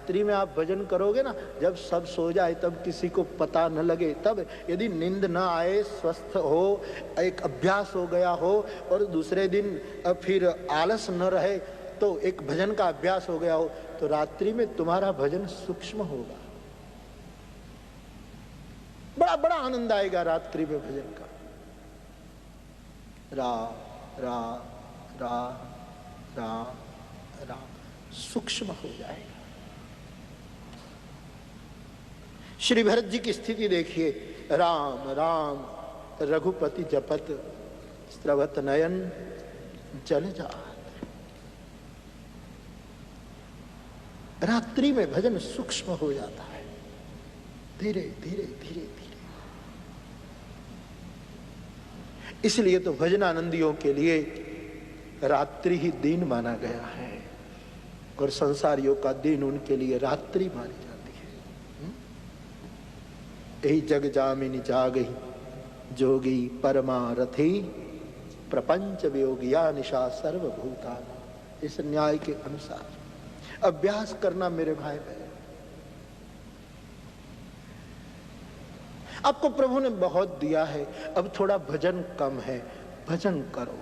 रात्रि में आप भजन करोगे ना, जब सब सो जाए तब किसी को पता न लगे, तब यदि नींद न आए, स्वस्थ हो, एक अभ्यास हो गया हो और दूसरे दिन फिर आलस न रहे, तो एक भजन का अभ्यास हो गया हो, तो रात्रि में तुम्हारा भजन सूक्ष्म होगा। बड़ा बड़ा आनंद आएगा रात्रि में भजन का। राम राम राम राम राम सूक्ष्म हो जाएगा। श्री भरत जी की स्थिति देखिए, राम राम रघुपति जपत स्रवत नयन जल जात। रात्रि में भजन सूक्ष्म हो जाता है, धीरे धीरे धीरे धीरे। इसलिए तो भजनानंदियों के लिए रात्रि ही दिन माना गया है और संसारियों का दिन उनके लिए रात्रि मानी जाती है। यही जग जामिनी जागही जोगी परमारथी प्रपंच वियोगिया निशा सर्वभूता। इस न्याय के अनुसार अभ्यास करना मेरे भाई बहन। आपको प्रभु ने बहुत दिया है, अब थोड़ा भजन कम है, भजन करो।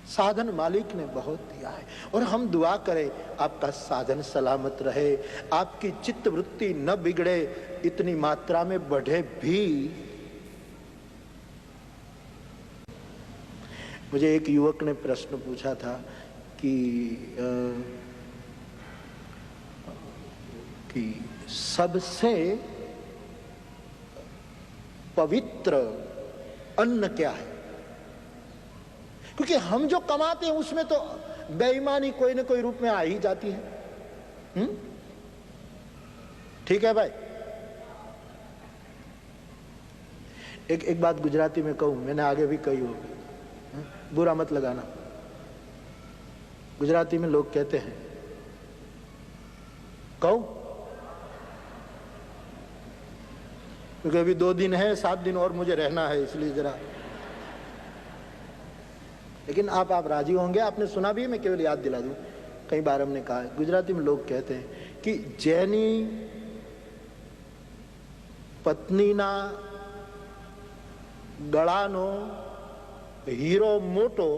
साधन मालिक ने बहुत दिया है और हम दुआ करें आपका साधन सलामत रहे, आपकी चित्त वृत्ति न बिगड़े, इतनी मात्रा में बढ़े भी। मुझे एक युवक ने प्रश्न पूछा था कि सबसे पवित्र अन्न क्या है, क्योंकि हम जो कमाते हैं उसमें तो बेईमानी कोई न कोई रूप में आ ही जाती है। ठीक है भाई। एक बात गुजराती में कहूं, मैंने आगे भी कही होगी, बुरा मत लगाना। गुजराती में लोग कहते हैं, कहूं क्योंकि अभी 2 दिन है, 7 दिन और मुझे रहना है, इसलिए जरा, लेकिन आप राजी होंगे। आपने सुना भी है, मैं केवल याद दिला दूं, कई बार हमने कहा है। गुजराती में लोग कहते हैं कि जेनी पत्नीना गळानो हीरो मोटो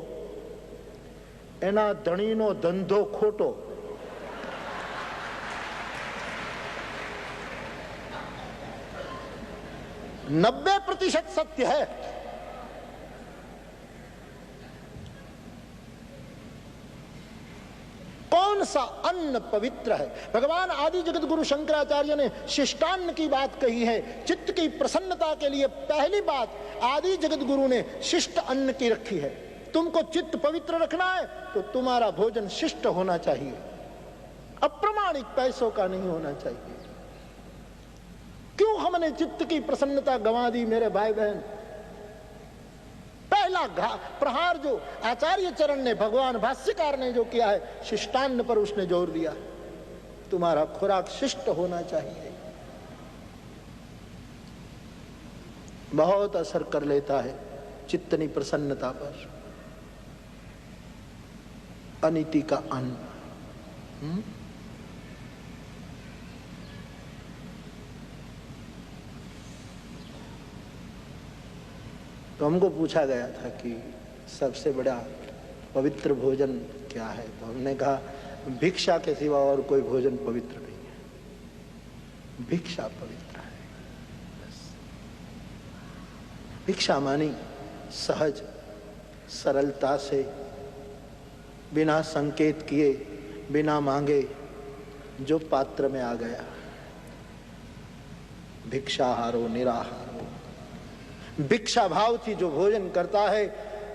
एना धણીનો ધંધો ખોટો। 90% सत्य है। कौन सा अन्न पवित्र है? भगवान आदि जगत गुरु शंकराचार्य ने शिष्टान्न की बात कही है। चित्त की प्रसन्नता के लिए पहली बात आदि जगत गुरु ने शिष्ट अन्न की रखी है। तुमको चित्त पवित्र रखना है तो तुम्हारा भोजन शिष्ट होना चाहिए, अप्रमाणिक पैसों का नहीं होना चाहिए। क्यों हमने चित्त की प्रसन्नता गंवा दी मेरे भाई बहन? पहला प्रहार जो आचार्य चरण ने, भगवान भाष्यकार ने जो किया है, शिष्टान्न पर उसने जोर दिया। तुम्हारा खुराक शिष्ट होना चाहिए। बहुत असर कर लेता है चित्तनी प्रसन्नता पर अनीति का अन्न। तो हमको पूछा गया था कि सबसे बड़ा पवित्र भोजन क्या है, तो हमने कहा भिक्षा के सिवा और कोई भोजन पवित्र नहीं है। भिक्षा पवित्र है बस। भिक्षा मानी सहज सरलता से, बिना संकेत किए, बिना मांगे जो पात्र में आ गया। भिक्षाहारो निराहारो। भिक्षा भाव थी जो भोजन करता है,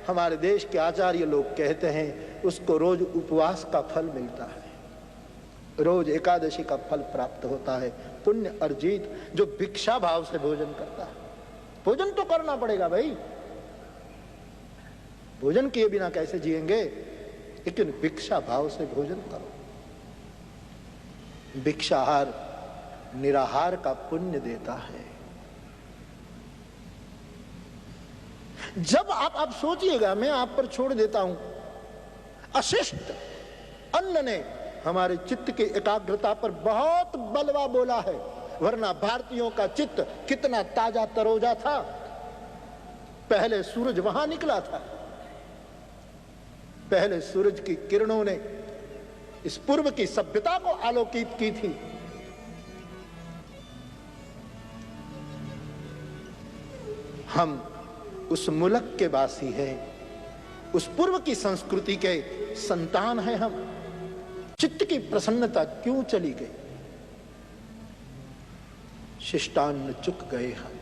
हमारे देश के आचार्य लोग कहते हैं उसको रोज उपवास का फल मिलता है, रोज एकादशी का फल प्राप्त होता है, पुण्य अर्जित। जो भिक्षा भाव से भोजन करता है, भोजन तो करना पड़ेगा भाई, भोजन किए बिना कैसे जिएंगे, लेकिन भिक्षा भाव से भोजन करो। भिक्षाहार निराहार का पुण्य देता है। जब आप सोचिएगा, मैं आप पर छोड़ देता हूं, अशिष्ट अन्न ने हमारे चित्त की एकाग्रता पर बहुत बलवा बोला है, वरना भारतीयों का चित्त कितना ताजा तरोजा था। पहले सूरज वहां निकला था, पहले सूरज की किरणों ने इस पूर्व की सभ्यता को आलोकित की थी। हम उस मुल्क के वासी हैं, उस पूर्व की संस्कृति के संतान हैं हम। चित्त की प्रसन्नता क्यों चली गई? शिष्टान्न चुक गए हम।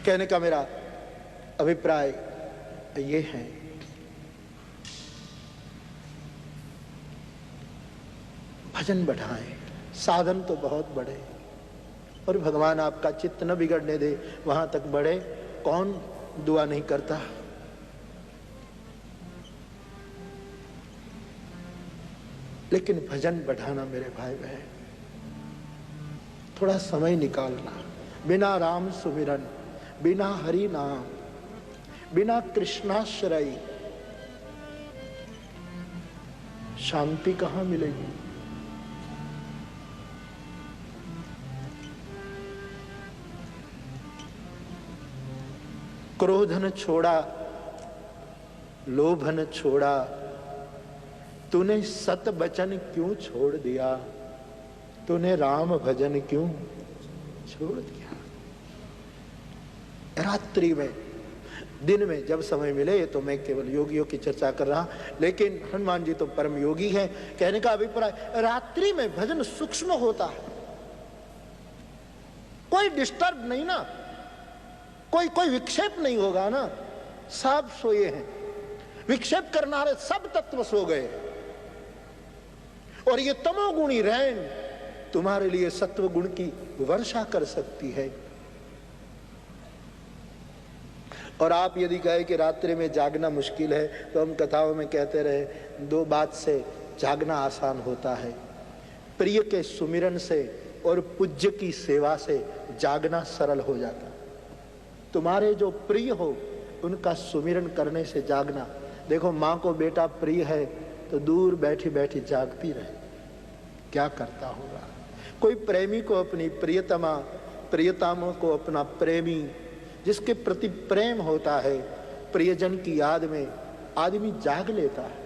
कहने का मेरा अभिप्राय ये है, भजन बढ़ाएं। साधन तो बहुत बड़े, और भगवान आपका चित्त न बिगड़ने दे, वहां तक बढ़े। कौन दुआ नहीं करता? लेकिन भजन बढ़ाना मेरे भाई बहन, थोड़ा समय निकालना। बिना राम सुमिरन, बिना हरि नाम, बिना कृष्णाश्रय शांति कहां मिलेगी? क्रोधन छोड़ा, लोभन छोड़ा, तूने सत बचन क्यों छोड़ दिया? तूने राम भजन क्यों छोड़ दिया? रात्रि में, दिन में जब समय मिले, तो मैं केवल योगियों की चर्चा कर रहा, लेकिन हनुमान जी तो परम योगी हैं। कहने का अभिप्राय, रात्रि में भजन सूक्ष्म होता है, कोई डिस्टर्ब नहीं ना, कोई विक्षेप नहीं होगा ना। सब सोए हैं, विक्षेप करनारे सब तत्व सो गए, और ये तमोगुणी रैन तुम्हारे लिए सत्व गुण की वर्षा कर सकती है। और आप यदि कहे कि रात्रि में जागना मुश्किल है, तो हम कथाओं में कहते रहे, दो बात से जागना आसान होता है, प्रिय के सुमिरन से और पूज्य की सेवा से जागना सरल हो जाता। तुम्हारे जो प्रिय हो उनका सुमिरन करने से जागना। देखो, माँ को बेटा प्रिय है तो दूर बैठी बैठी जागती रहे, क्या करता होगा? कोई प्रेमी को अपनी प्रियतमा, प्रियतमा को अपना प्रेमी, जिसके प्रति प्रेम होता है, प्रियजन की याद में आदमी जाग लेता है।